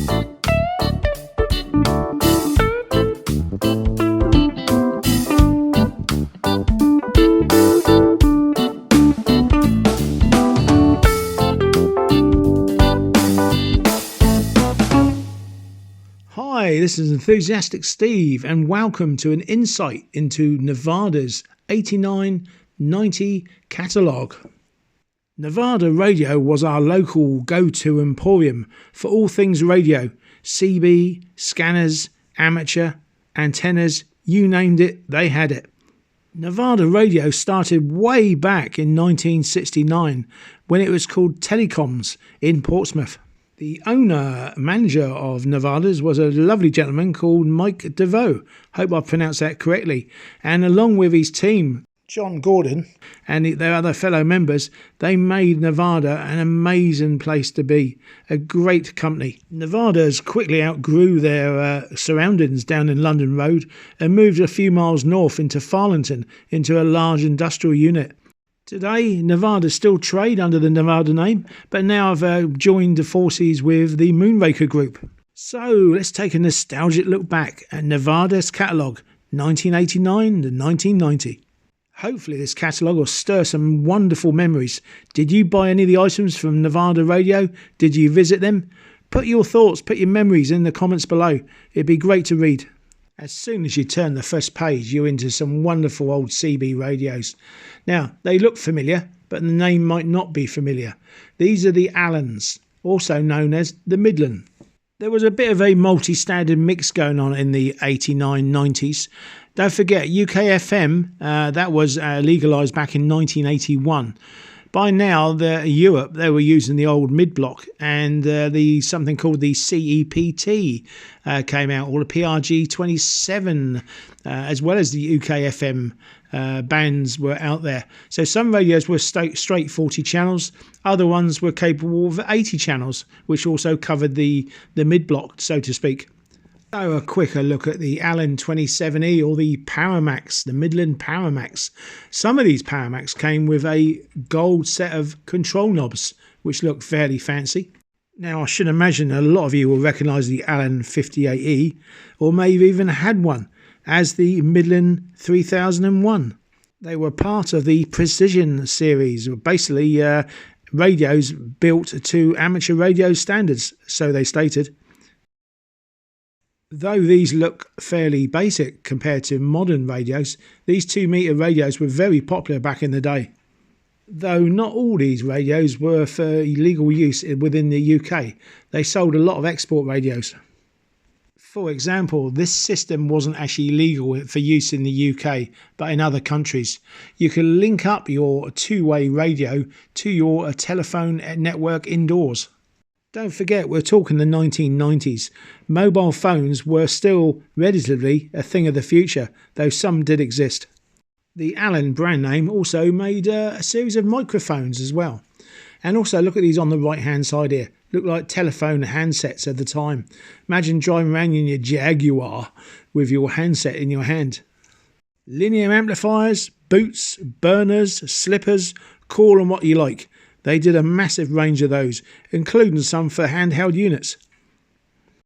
Hi, this is Enthusiastic Steve, and welcome to an insight into Nevada's 89-90 catalogue. Nevada Radio was our local go-to emporium for all things radio, CB, scanners, amateur, antennas, you named it, they had it. Nevada Radio started way back in 1969 when it was called TELECOMS in Portsmouth. The owner-manager of Nevada's was a lovely gentleman called Mike DeVoe, hope I pronounced that correctly, and along with his team, John Gordon, and their other fellow members, they made Nevada an amazing place to be, a great company. Nevada's quickly outgrew their surroundings down in London Road and moved a few miles north into Farlington into a large industrial unit. Today, Nevada still trade under the Nevada name, but now have joined forces with the Moonraker Group. So let's take a nostalgic look back at Nevada's catalogue, 1989 to 1990. Hopefully this catalogue will stir some wonderful memories. Did you buy any of the items from Nevada Radio? Did you visit them? Put your thoughts, put your memories in the comments below. It'd be great to read. As soon as you turn the first page, you're into some wonderful old CB radios. Now, they look familiar, but the name might not be familiar. These are the Allens, also known as the Midland. There was a bit of a multi-standard mix going on in the 89-90s. Don't forget, UK FM, that was legalised back in 1981. By now, Europe, they were using the old mid-block, and something called the CEPT came out, or the PRG 27, as well as the UK FM bands were out there. So some radios were straight 40 channels, other ones were capable of 80 channels, which also covered the mid-block, so to speak. So a quicker look at the Allen 27E or the Paramax, the Midland Paramax. Some of these Paramax came with a gold set of control knobs, which look fairly fancy. Now I should imagine a lot of you will recognise the Allen 58E, or may have even had one, as the Midland 3001. They were part of the Precision series, basically radios built to amateur radio standards, so they stated. Though these look fairly basic compared to modern radios, these 2-metre radios were very popular back in the day. Though not all these radios were for legal use within the UK, they sold a lot of export radios. For example, this system wasn't actually legal for use in the UK, but in other countries. You can link up your two-way radio to your telephone network indoors. Don't forget, we're talking the 1990s. Mobile phones were still relatively a thing of the future, though some did exist. The Allen brand name also made a series of microphones as well. And also look at these on the right hand side here. Look like telephone handsets at the time. Imagine driving around in your Jaguar with your handset in your hand. Linear amplifiers, boots, burners, slippers, call them what you like. They did a massive range of those, including some for handheld units.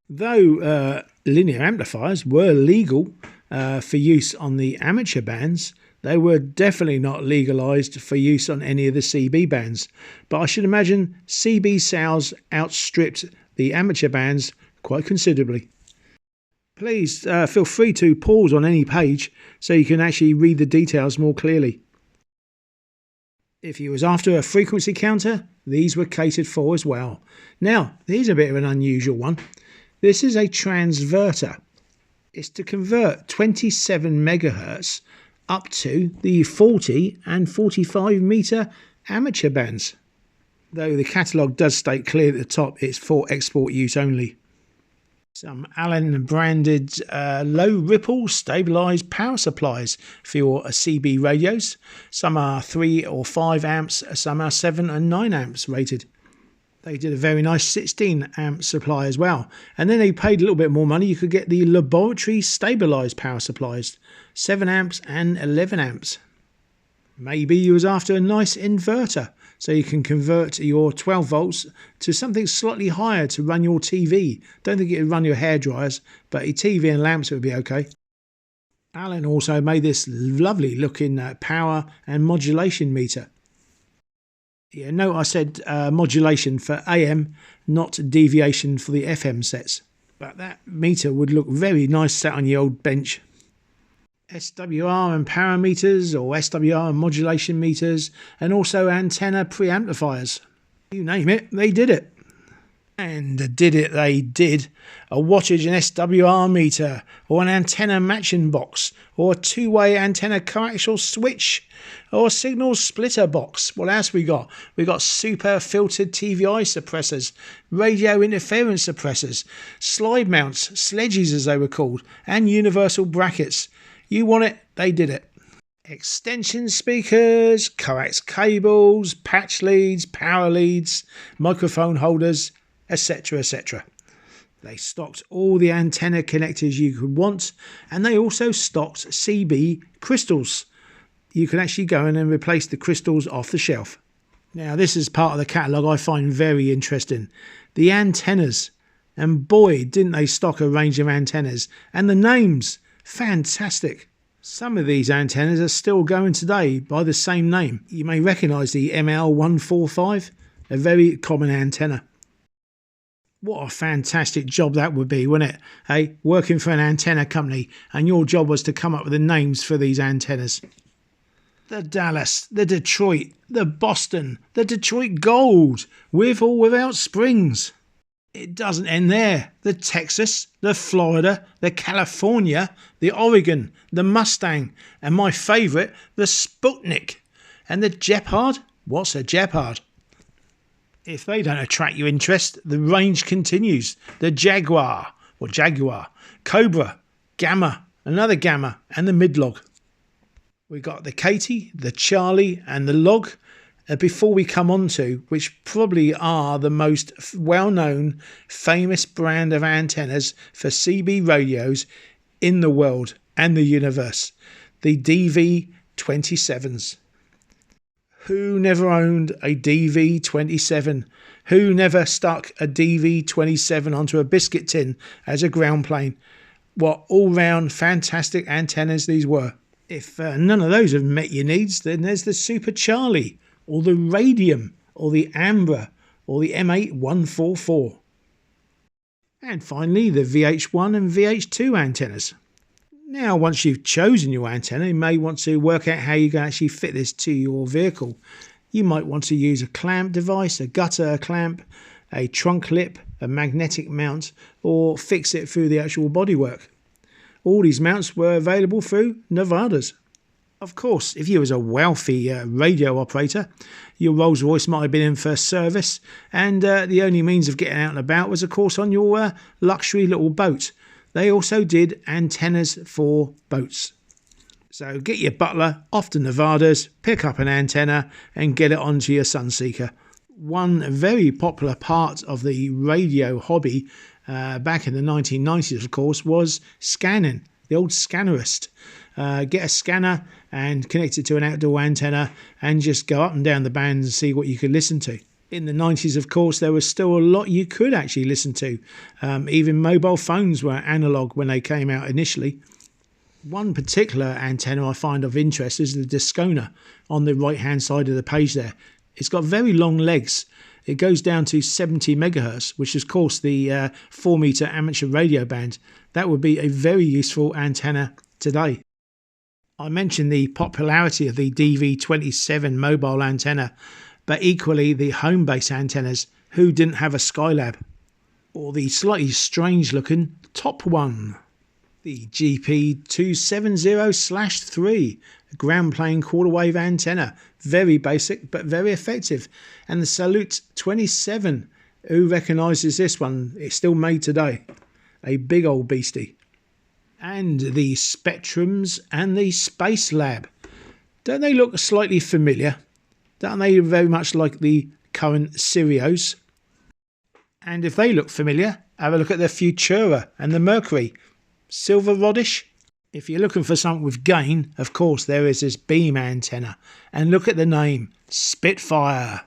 Though linear amplifiers were legal for use on the amateur bands, they were definitely not legalised for use on any of the CB bands. But I should imagine CB sales outstripped the amateur bands quite considerably. Please feel free to pause on any page so you can actually read the details more clearly. If you was after a frequency counter, these were catered for as well. Now, here's a bit of an unusual one. This is a transverter. It's to convert 27 megahertz up to the 40 and 45 metre amateur bands. Though the catalogue does state clear at the top it's for export use only. Some Allen branded low ripple stabilised power supplies for your CB radios. Some are 3 or 5 amps, some are 7 and 9 amps rated. They did a very nice 16 amp supply as well. And then they paid a little bit more money. You could get the laboratory stabilised power supplies, 7 amps and 11 amps. Maybe you was after a nice inverter. so you can convert your 12 volts to something slightly higher to run your TV. Don't think it would run your hair dryers, but your TV and lamps would be okay. Alan also made this lovely looking power and modulation meter. Yeah, note I said modulation for AM, not deviation for the FM sets. But that meter would look very nice sat on your old bench. SWR and power meters, or SWR and modulation meters, and also antenna preamplifiers. You name it, they did it. And did it they did. A wattage and SWR meter, or an antenna matching box, or a two-way antenna coaxial switch, or a signal splitter box. What else we got? We got super filtered TVI suppressors, radio interference suppressors, slide mounts, sledges as they were called, and universal brackets. You want it, they did it. Extension speakers, coax cables, patch leads, power leads, microphone holders, etc, etc. They stocked all the antenna connectors you could want, and they also stocked CB crystals. You can actually go in and replace the crystals off the shelf. Now this is part of the catalogue I find very interesting. The antennas. And boy, didn't they stock a range of antennas. And the names. Fantastic. Some of these antennas are still going today by the same name. You may recognise the ML145, a very common antenna. What a fantastic job that would be, wouldn't it? Hey, working for an antenna company and your job was to come up with the names for these antennas. The Dallas, the Detroit, the Boston, the Detroit Gold, with or without springs. It doesn't end there. The Texas, the Florida, the California, the Oregon, the Mustang, and my favourite, the Sputnik. And the Gepard? What's a Gepard? If they don't attract your interest, the range continues. The Jaguar, or Jaguar, Cobra, Gamma, another Gamma, and the Midlog. We got the Katie, the Charlie, and the Log. Before we come on to, which probably are the most well-known, famous brand of antennas for CB radios in the world and the universe, the DV27s. Who never owned a DV27? Who never stuck a DV27 onto a biscuit tin as a ground plane? What all-round fantastic antennas these were. If none of those have met your needs, then there's the Super Charlie, or the Radium, or the Ambra, or the M8144. And finally, the VH1 and VH2 antennas. Now, once you've chosen your antenna, you may want to work out how you can actually fit this to your vehicle. You might want to use a clamp device, a gutter clamp, a trunk lip, a magnetic mount, or fix it through the actual bodywork. All these mounts were available through Nevada's. Of course, if you was a wealthy radio operator, your Rolls Royce might have been in for service, and the only means of getting out and about was, of course, on your luxury little boat. They also did antennas for boats. So get your butler off to Nevada's, pick up an antenna, and get it onto your Sunseeker. One very popular part of the radio hobby back in the 1990s, of course, was scanning, the old scannerist. Get a scanner and connect it to an outdoor antenna and just go up and down the band and see what you could listen to. In the 90s, of course, there was still a lot you could actually listen to. Even mobile phones were analogue when they came out initially. One particular antenna I find of interest is the Discona on the right-hand side of the page there. It's got very long legs. It goes down to 70 megahertz, which is, of course, the 4-meter amateur radio band. That would be a very useful antenna today. I mentioned the popularity of the DV27 mobile antenna, but equally the home base antennas. Who didn't have a Skylab? Or the slightly strange looking Top One. The GP270/3, a ground plane quarter wave antenna. Very basic but very effective. And the Salute 27. Who recognises this one? It's still made today. A big old beastie. And the Spectrums and the Space Lab. Don't they look slightly familiar? Don't they very much like the current Sirios? And if they look familiar, have a look at the Futura and the Mercury. Silver rodish? If you're looking for something with gain, of course there is this beam antenna. And look at the name, Spitfire.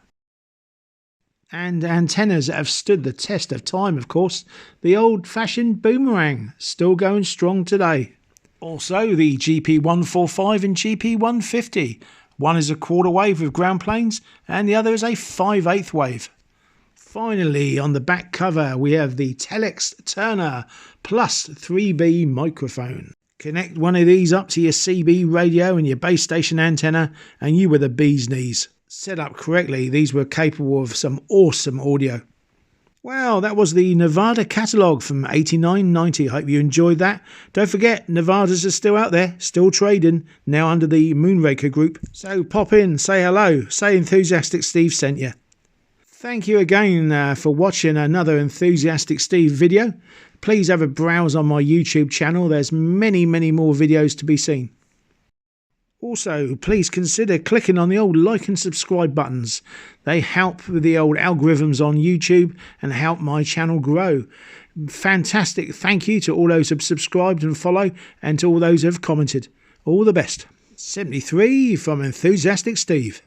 And antennas that have stood the test of time, of course. The old-fashioned boomerang, still going strong today. Also, the GP145 and GP150. One is a quarter wave with ground planes, and the other is a 5/8 wave. Finally, on the back cover, we have the Telex Turner Plus 3B microphone. Connect one of these up to your CB radio and your base station antenna, and you were the bee's knees. Set up correctly, these were capable of some awesome audio. Well, that was the Nevada catalogue from 89-90. Hope you enjoyed that. Don't forget, Nevadas are still out there, still trading, now under the Moonraker Group. So pop in, say hello, say Enthusiastic Steve sent you. Thank you again for watching another Enthusiastic Steve video. Please have a browse on my YouTube channel. There's many more videos to be seen. Also, please consider clicking on the old like and subscribe buttons. They help with the old algorithms on YouTube and help my channel grow. Fantastic thank you to all those who have subscribed and follow, and to all those who have commented. All the best. 73 from Enthusiastic Steve.